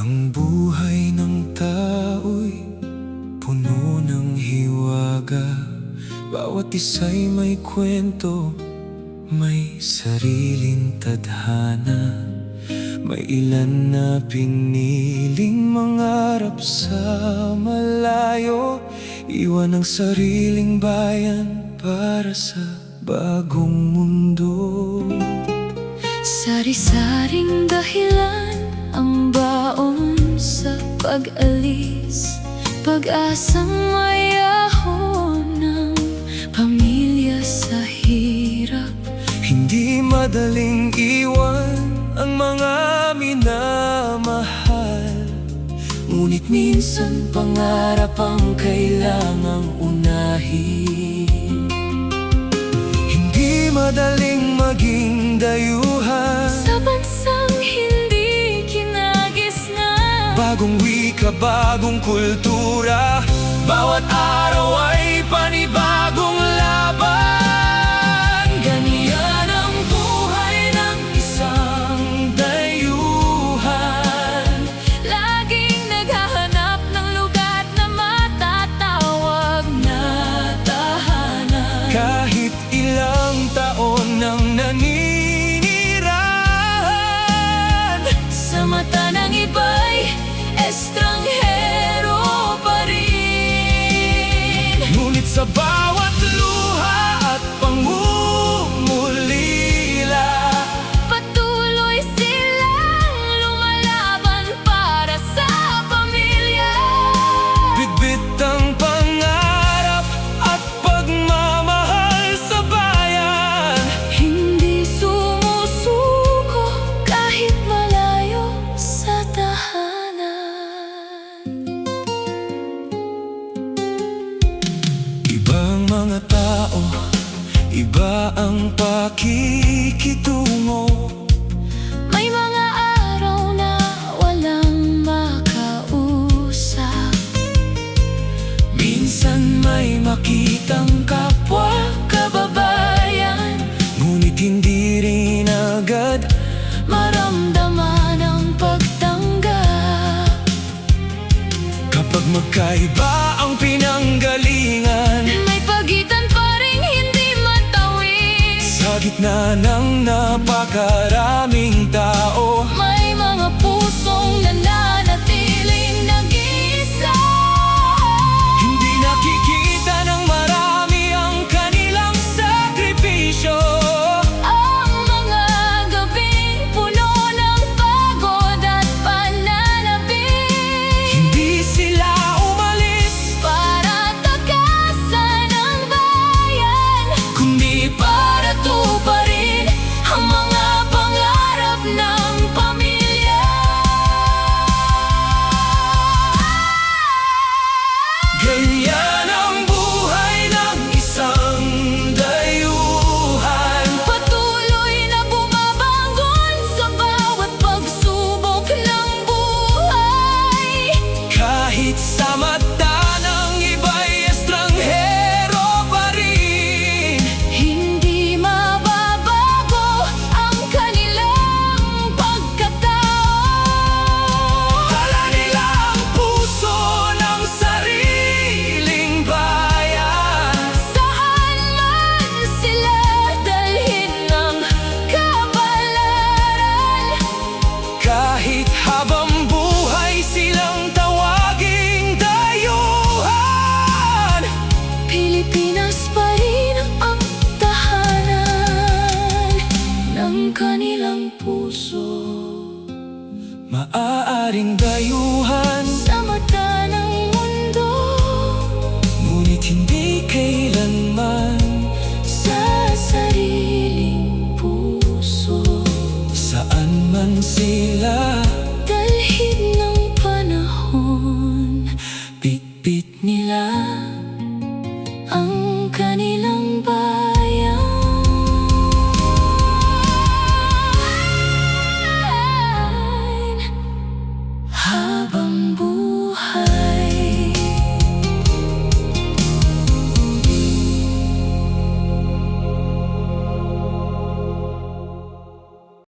Ang buhay ng tao'y puno ng hiwaga. Bawat isa'y may kwento, may sariling tadhana. May ilan na piniling mangarap sa malayo, iwan ang sariling bayan para sa bagong mundo. Sari-saring dahilan ang baon sa pag-alis, pag-asang mayahon ng pamilya sa hirap. Hindi madaling iwan ang mga minamahal, ngunit minsan pangarap ang kailangang unahin. Hindi madaling maging dayuhan Sa bansang hindi kinagisnan, bagong wika, bagong kultura. Bawat araw ay panibagong laban. Ganyan ang buhay ng isang dayuhan, laging naghahanap ng lugar na matatawag na tahanan. kahit ilang taon nang naninirahan. Sa mata ng iba'y estranghero pa rin, Ngunit sa bawat luha at pangungulila, patuloy silang lumalaban para sa pamilya. bitbit ang pangarap at pagmamahal sa bayan. Hindi sumusuko kahit malayo sa tahanan. Ibang mga tao, iba ang pakikitungo. May mga araw na walang makausap, Minsan may makitang kapwa kababayan, ngunit hindi rin agad maramdaman ang pagtanggap. kapag magkaiba ang pinanggalingan. May pagitan pa rin hindi matawid, Sa gitna ng napakaraming tao, may mga pusong nananatiling nag-iisa. hindi nakikita ng marami ang kanilang sakripisyo. Ang mga gabing puno ng pagod at pananabik, Hindi sila umalis, para takasan ang bayan, kundi para tuparin ang mga pangarap ng pamilya. ganyan ang buhay ng isang dayuhan. Patuloy na bumabangon sa bawat pagsubok ng buhay. Kahit sa mata ng iba'y estranghero pa rin, Hindi mababago ang kanilang pagkatao. dala nila ang puso ng sariling bayan. Saan man sila dalhin ng kapalaran, Kahit habang buhay silang tawaging dayuhan. Pilipinas pa rin ang tahanan ng kanilang puso. Maaaring dayuhan, Sa mata ng mundo, ngunit hindi kailanman. sa sariling puso, Saan man sila, dalhin ng panahon, bitbit nila ang kanilang bayan. Habang buhay